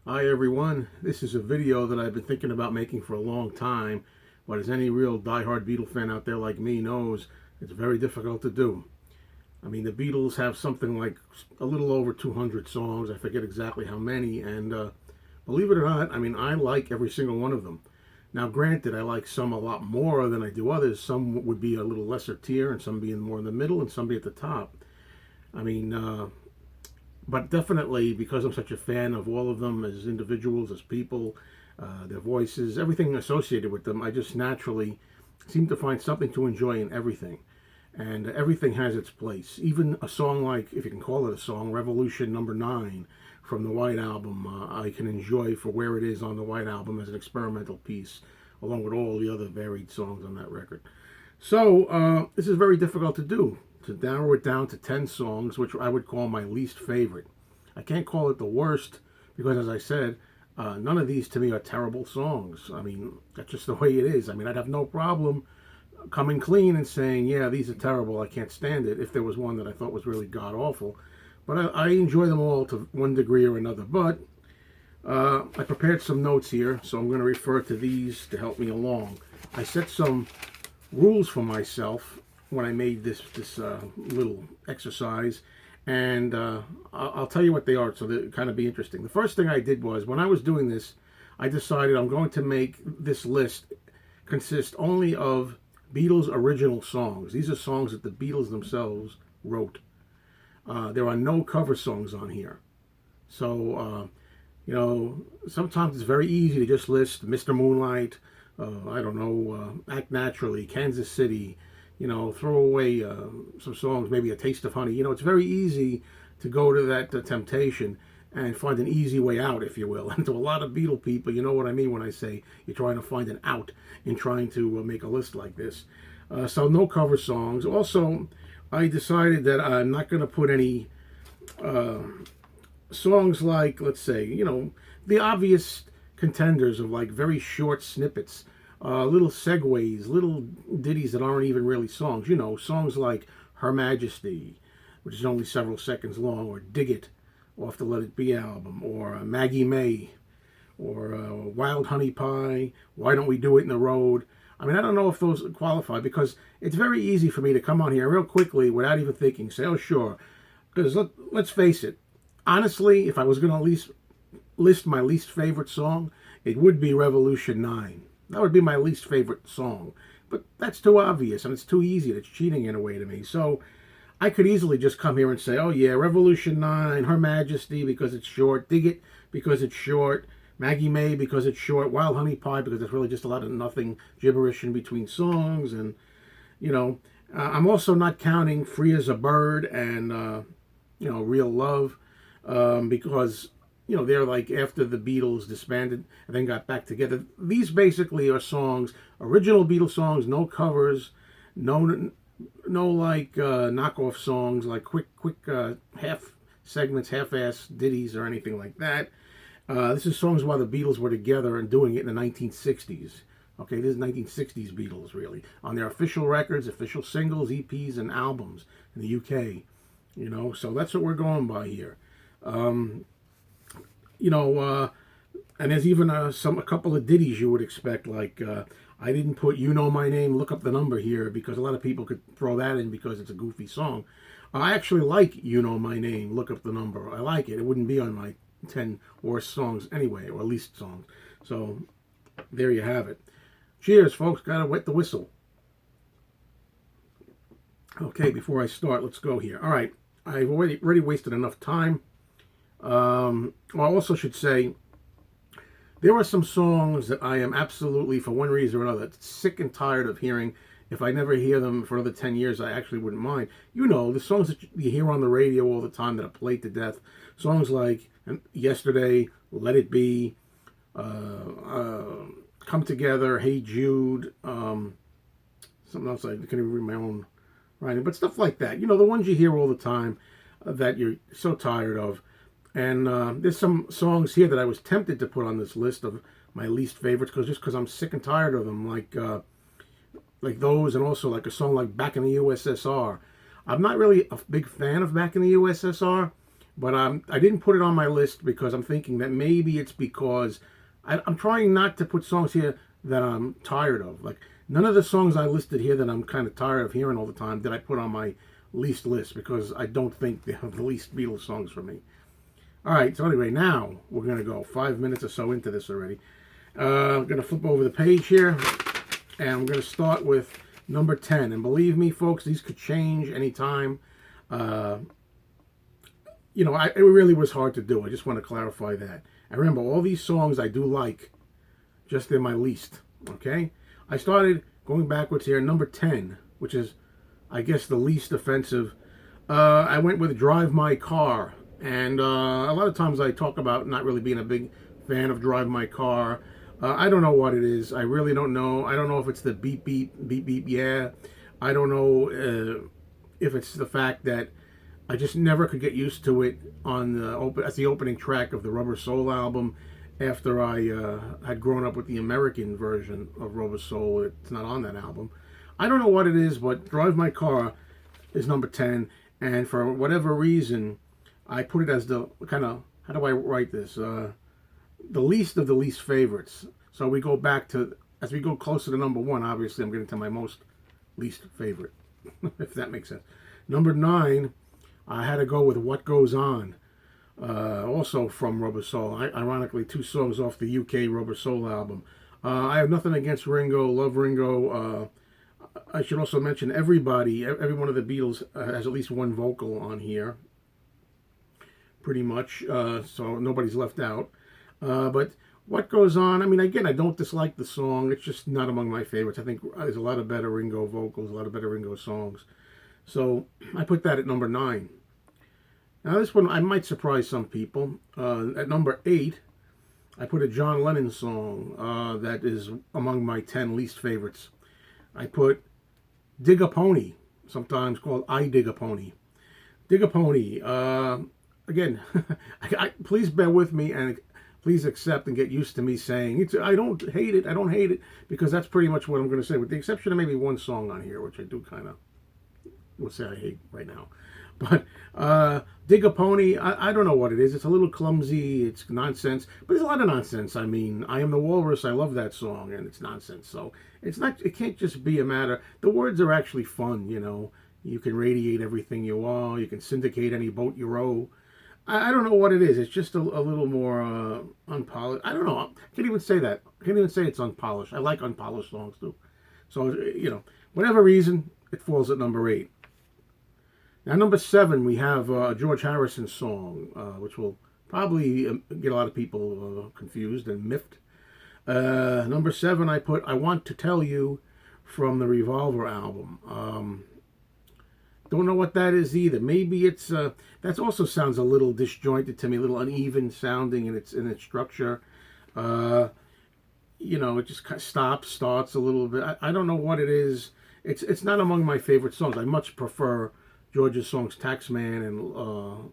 Hi everyone, this is a video that I've been thinking about making for a long time, but as any real diehard Beatle fan out there like me knows, it's very difficult to do. I mean, the Beatles have something like a little over 200 songs, I forget exactly how many, and believe it or not, I mean, I like every single one of them. Now, granted, I like some a lot more than I do others. Some would be a little lesser tier, and some being more in the middle, and some be at the top. I mean, but definitely because I'm such a fan of all of them as individuals, as people, their voices, everything associated with them, I just naturally seem to find something to enjoy in everything. And everything has its place. Even a song like, if you can call it a song, Revolution Number 9 from the White Album, I can enjoy for where it is on the White Album as an experimental piece, along with all the other varied songs on that record. So this is very difficult to do, to narrow it down to 10 songs, which I would call my least favorite. I can't call it the worst because, as I said, none of these to me are terrible songs. I mean, that's just the way it is. I mean, I'd have no problem coming clean and saying, yeah, these are terrible, I can't stand it, if there was one that I thought was really god awful. But I enjoy them all to one degree or another. But I prepared some notes here, so I'm going to refer to these to help me along. I set some rules for myself when I made this little exercise, and I'll tell you what they are, so they'll kind of be interesting. The first thing I did was, when I was doing this, I decided I'm going to make this list consist only of Beatles original songs. These are songs that the Beatles themselves wrote. There are no cover songs on here. So, sometimes it's very easy to just list Mr. Moonlight, I don't know, Act Naturally, Kansas City, throw away some songs, maybe A Taste of Honey. It's very easy to go to that temptation and find an easy way out, if you will. And to a lot of Beatle people, you know what I mean when I say you're trying to find an out in trying to make a list like this. So no cover songs. Also, I decided that I'm not going to put any songs like, let's say, the obvious contenders of like very short snippets, little segues, little ditties that aren't even really songs. Songs like Her Majesty, which is only several seconds long, or Dig It off the Let It Be album, or Maggie May, or Wild Honey Pie, Why Don't We Do It in the Road. I mean, I don't know if those qualify, because it's very easy for me to come on here real quickly without even thinking, say, oh, sure. Because let's face it, honestly, if I was going to list my least favorite song, it would be Revolution 9. That would be my least favorite song. But that's too obvious, and it's too easy. It's cheating in a way to me. So I could easily just come here and say, oh yeah, Revolution 9, Her Majesty because it's short, Dig It because it's short, Maggie May because it's short, Wild Honey Pie because there's really just a lot of nothing gibberish in between songs. And, I'm also not counting Free as a Bird and, Real Love because, they're like after the Beatles disbanded and then got back together. These basically are songs, original Beatles songs, no covers, no like knockoff songs, like quick half segments, half-ass ditties or anything like that. This is songs while the Beatles were together and doing it in the 1960s. Okay, this is 1960s Beatles, really, on their official records, official singles, EPs, and albums in the UK. So that's what we're going by here. And there's even a couple of ditties you would expect, like I didn't put You Know My Name, Look Up the Number here because a lot of people could throw that in because it's a goofy song. I actually like You Know My Name, Look Up the Number. I like it. It wouldn't be on my 10 worst songs anyway, or least songs. So there you have it. Cheers, folks. Gotta wet the whistle. Okay, before I start, let's go here. All right, I've already wasted enough time. I also should say, there are some songs that I am absolutely, for one reason or another, sick and tired of hearing. If I never hear them for another 10 years, I actually wouldn't mind. The songs that you hear on the radio all the time that are played to death. Songs like Yesterday, Let It Be, Come Together, Hey Jude, something else I can't even read my own writing, but stuff like that. The ones you hear all the time that you're so tired of. And there's some songs here that I was tempted to put on this list of my least favorites because I'm sick and tired of them, like those, and also like a song like Back in the USSR. I'm not really a big fan of Back in the USSR, But I didn't put it on my list because I'm thinking that maybe it's because I'm trying not to put songs here that I'm tired of. Like, none of the songs I listed here that I'm kind of tired of hearing all the time did I put on my least list, because I don't think they have the least Beatles songs for me. All right, so anyway, now we're going to go 5 minutes or so into this already. I'm going to flip over the page here, and I'm going to start with number 10. And believe me, folks, these could change anytime. It really was hard to do. I just want to clarify that. And remember, all these songs I do like, just they're my least, okay? I started going backwards here, number 10, which is, I guess, the least offensive. I went with Drive My Car. And a lot of times I talk about not really being a big fan of Drive My Car. I don't know what it is. I really don't know. I don't know if it's the beep, beep, beep, beep, yeah. I don't know if it's the fact that I just never could get used to it as the opening track of the Rubber Soul album after I had grown up with the American version of Rubber Soul. It's not on that album. I don't know what it is, but Drive My Car is number 10. And for whatever reason, I put it as the kind of, how do I write this? The least of the least favorites. So we go back to, as we go closer to number 1, obviously I'm getting to my most least favorite, if that makes sense. Number 9, I had to go with What Goes On, also from Rubber Soul. Ironically, 2 songs off the UK Rubber Soul album. I have nothing against Ringo, love Ringo. I should also mention every one of the Beatles has at least one vocal on here, pretty much, so nobody's left out. But What Goes On, I mean, again, I don't dislike the song. It's just not among my favorites. I think there's a lot of better Ringo vocals, a lot of better Ringo songs. So I put that at number 9. Now this one I might surprise some people. At number 8, I put a John Lennon song that is among my 10 least favorites. I put Dig a Pony, sometimes called I Dig a Pony. Dig a Pony. Again, please bear with me and please accept and get used to me saying, I don't hate it, because that's pretty much what I'm going to say, with the exception of maybe one song on here, which I do kind of, would say I hate right now. But Dig a Pony, I don't know what it is. It's a little clumsy, it's nonsense, but there's a lot of nonsense. I mean, I Am the Walrus, I love that song, and it's nonsense. So it can't just be a matter, the words are actually fun, You can radiate everything you are, you can syndicate any boat you row. I don't know what it is. It's just a little more unpolished. I don't know. I can't even say that. I can't even say it's unpolished. I like unpolished songs too. So, whatever reason, it falls at number 8. Now, number 7, we have a George Harrison song, which will probably get a lot of people confused and miffed. Number 7, I put I Want to Tell You from the Revolver album. Don't know what that is either. Maybe it's that also sounds a little disjointed to me, a little uneven sounding in its structure. It just kind of starts a little bit. I don't know what it is. It's not among my favorite songs. I much prefer George's songs Taxman and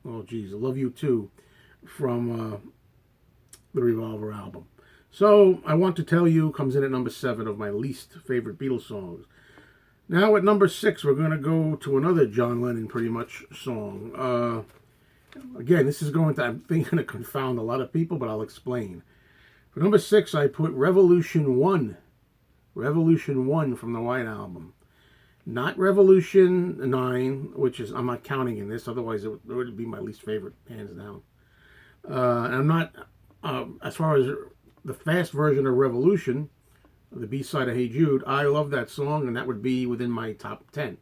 Love You Too from the Revolver album. So I Want to Tell You comes in at number 7 of my least favorite Beatles songs. Now at number 6, we're going to go to another John Lennon pretty much song. Again, this is going to confound a lot of people, but I'll explain. For number 6, I put Revolution 1. Revolution 1 from the White Album. Not Revolution 9, which is, I'm not counting in this, otherwise it would be my least favorite, hands down. And I'm not, as far as the fast version of Revolution, the B-side of Hey Jude, I love that song, and that would be within my top 10.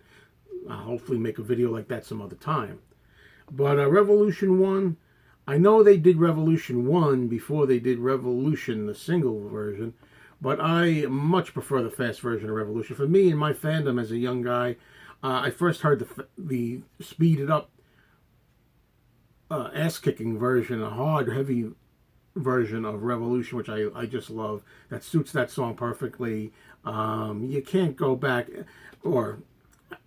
I'll hopefully make a video like that some other time. But Revolution 1, I know they did Revolution 1 before they did Revolution, the single version, but I much prefer the fast version of Revolution. For me, in my fandom as a young guy, I first heard the speeded up, ass-kicking version, a hard, heavy version of Revolution, which I just love. That suits that song perfectly. You can't go back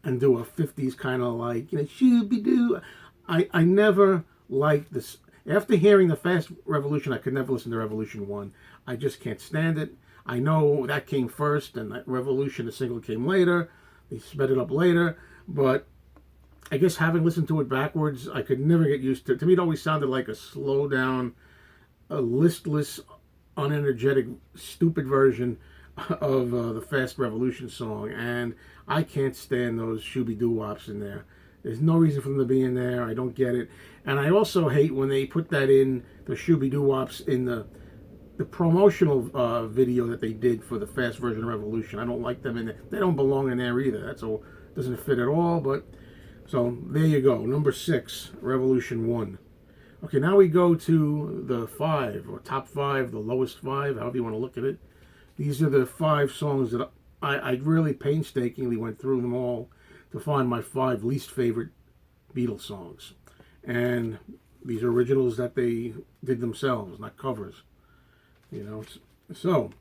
and do a 50s kind of like, shooby-doo. I never liked this. After hearing the Fast Revolution, I could never listen to Revolution 1. I just can't stand it. I know that came first, and that Revolution, the single, came later. They sped it up later, but I guess having listened to it backwards, I could never get used to it. To me, it always sounded like a slow down, a listless, unenergetic, stupid version of the Fast Revolution song. And I can't stand those shooby doo wops in there. There's no reason for them to be in there. I don't get it. And I also hate when they put that in, the shooby doo wops, in the promotional video that they did for the Fast Version of Revolution. I don't like them in there. They don't belong in there either. That's all. Doesn't fit at all. But so there you go. Number 6, Revolution 1. Okay, now we go to the 5 or top 5, the lowest 5, however you want to look at it. These are the 5 songs that I really painstakingly went through them all to find my 5 least favorite Beatles songs. And these are originals that they did themselves, not covers. You know, so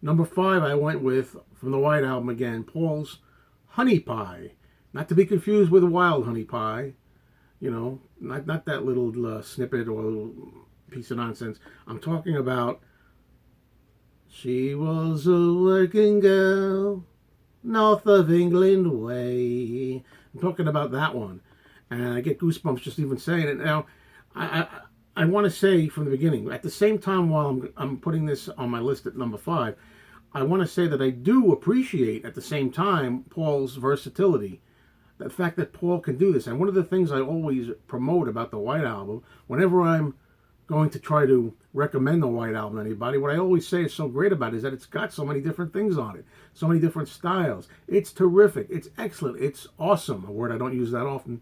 number 5 I went with, from the White Album again, Paul's Honey Pie. Not to be confused with Wild Honey Pie. You know, not that little snippet or little piece of nonsense. I'm talking about she was a working girl, north of England way. I'm talking about that one. And I get goosebumps just even saying it. Now, I want to say from the beginning, at the same time while I'm putting this on my list at number 5, I want to say that I do appreciate at the same time Paul's versatility. The fact that Paul can do this. And one of the things I always promote about the White Album, whenever I'm going to try to recommend the White Album to anybody, what I always say is so great about it is that it's got so many different things on it, so many different styles. It's terrific. It's excellent. It's awesome. A word I don't use that often.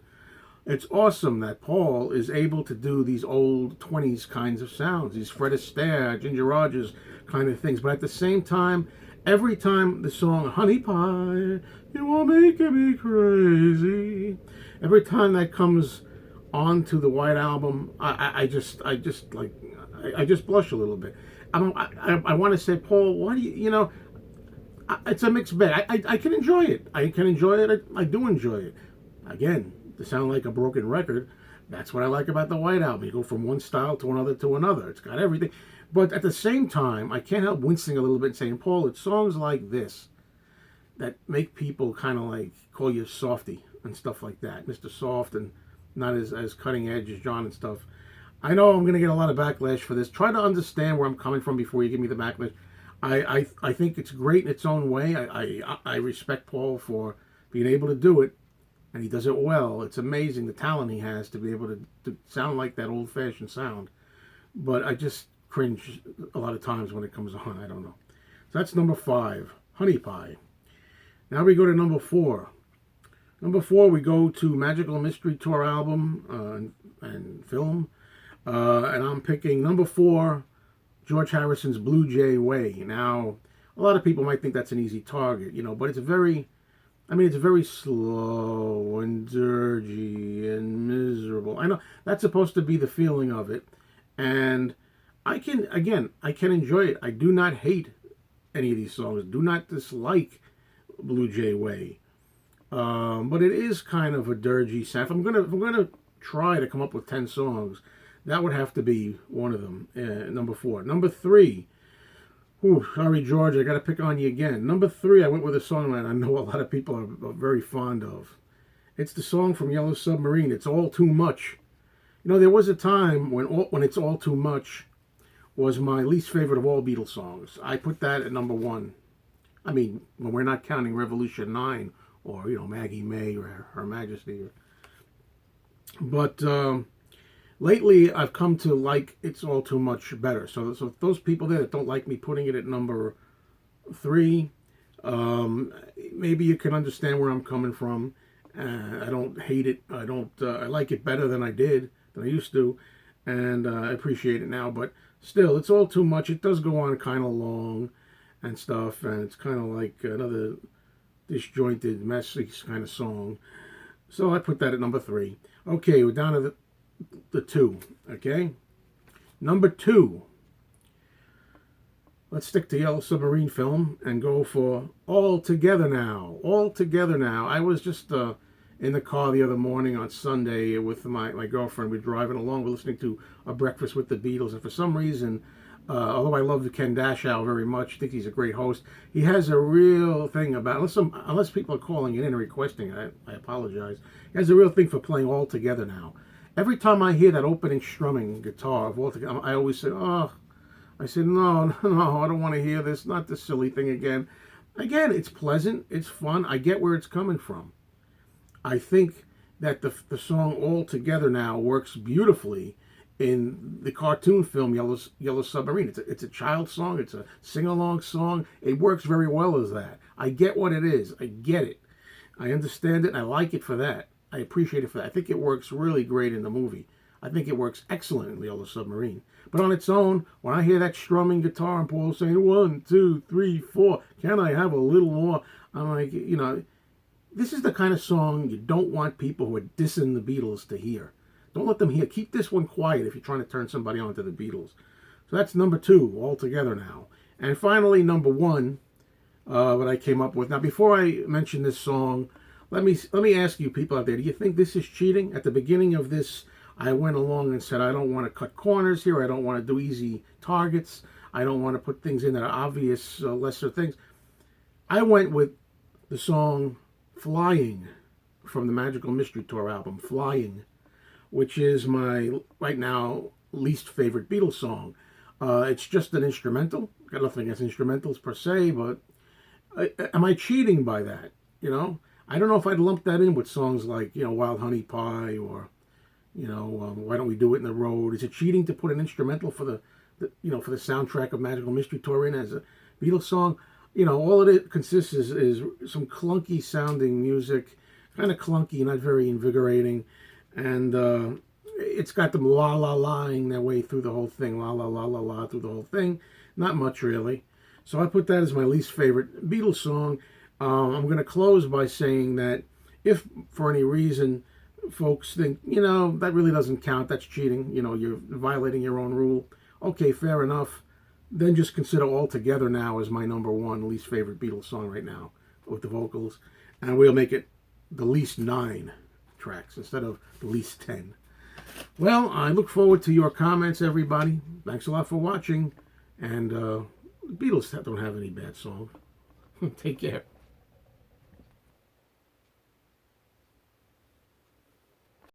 It's awesome that Paul is able to do these old 20s kinds of sounds, these Fred Astaire, Ginger Rogers kind of things. But at the same time, every time the song Honey Pie, you are making me crazy, every time that comes onto the White Album, I just blush a little bit. I want to say, Paul, why do you, it's a mixed bag. I can enjoy it. I can enjoy it. I do enjoy it. Again, to sound like a broken record, that's what I like about the White Album. You go from one style to another to another. It's got everything. But at the same time, I can't help wincing a little bit and saying, Paul, it's songs like this that make people kind of like call you softy and stuff like that. Mr. Soft, and not as cutting edge as John and stuff. I know I'm going to get a lot of backlash for this. Try to understand where I'm coming from before you give me the backlash. I think it's great in its own way. I respect Paul for being able to do it. And he does it well. It's amazing the talent he has to be able to sound like that old-fashioned sound. But I just cringe a lot of times when it comes on. I don't know. So that's number 5, Honey Pie. Now we go to number 4. Number 4, we go to Magical Mystery Tour album and film. And I'm picking number 4, George Harrison's Blue Jay Way. Now, a lot of people might think that's an easy target, but it's very slow and dirgy and miserable. I know that's supposed to be the feeling of it. And I can enjoy it. I do not hate any of these songs. Do not dislike Blue Jay Way. But it is kind of a dirgy sound. If I'm gonna try to come up with 10 songs, that would have to be one of them. Number 4. Number 3. Ooh, sorry, George, I got to pick on you again. Number 3, I went with a song that I know a lot of people are very fond of. It's the song from Yellow Submarine, It's All Too Much. There was a time when It's All Too Much was my least favorite of all Beatles songs. I put that at number 1. I mean, when we're not counting Revolution 9 or, Maggie May or Her Majesty. But lately, I've come to like It's All Too Much better. So those people there that don't like me putting it at number 3, maybe you can understand where I'm coming from. I don't hate it. I like it better than I used to, and I appreciate it now. But still, It's All Too Much. It does go on kind of long and stuff, and it's kind of like another disjointed, messy kind of song. So I put that at number 3. Okay, we're down to the 2, okay? Number 2. Let's stick to Yellow Submarine film and go for All Together Now. All Together Now. I was just in the car the other morning on Sunday with my girlfriend. We're driving along. We're listening to A Breakfast with the Beatles. And for some reason, Although I love Ken Dashow very much, I think he's a great host. He has a real thing about, unless people are calling it in and requesting, I apologize. He has a real thing for playing All Together Now. Every time I hear that opening strumming guitar of All Together, I always say, oh, I said, no, I don't want to hear this, not this silly thing again. Again, it's pleasant, it's fun, I get where it's coming from. I think that the song All Together Now works beautifully in the cartoon film Yellow Submarine. It's a child song, it's a sing-along song. It works very well as that. I get what it is, I get it. I understand it, and I like it for that. I appreciate it for that. I think it works really great in the movie. I think it works excellent in Yellow Submarine. But on its own, when I hear that strumming guitar and Paul saying 1, 2, 3, 4, can I have a little more? I'm like, this is the kind of song you don't want people who are dissing the Beatles to hear. Don't let them hear. Keep this one quiet if you're trying to turn somebody on to the Beatles. So that's number 2, All Together Now. And finally, number 1, what I came up with. Now, before I mention this song, let me ask you people out there, do you think this is cheating? At the beginning of this, I went along and said, I don't want to cut corners here. I don't want to do easy targets. I don't want to put things in that are obvious, lesser things. I went with the song Flying from the Magical Mystery Tour album, Flying, which is my, right now, least favorite Beatles song. It's just an instrumental. Got nothing against instrumentals per se, but am I cheating by that? I don't know if I'd lump that in with songs like, Wild Honey Pie or, Why Don't We Do It in the Road. Is it cheating to put an instrumental for the soundtrack of Magical Mystery Tour in as a Beatles song? All it consists is some clunky sounding music, kind of clunky, not very invigorating. And it's got them la-la-la-ing their way through the whole thing, la-la-la-la-la through the whole thing. Not much, really. So I put that as my least favorite Beatles song. I'm going to close by saying that if, for any reason, folks think, that really doesn't count, that's cheating, you're violating your own rule, okay, fair enough, then just consider All Together Now as my number 1 least favorite Beatles song right now with the vocals, and we'll make it the least 9 tracks instead of the least 10. Well, I look forward to your comments, everybody. Thanks a lot for watching, and Beatles don't have any bad songs. Take care.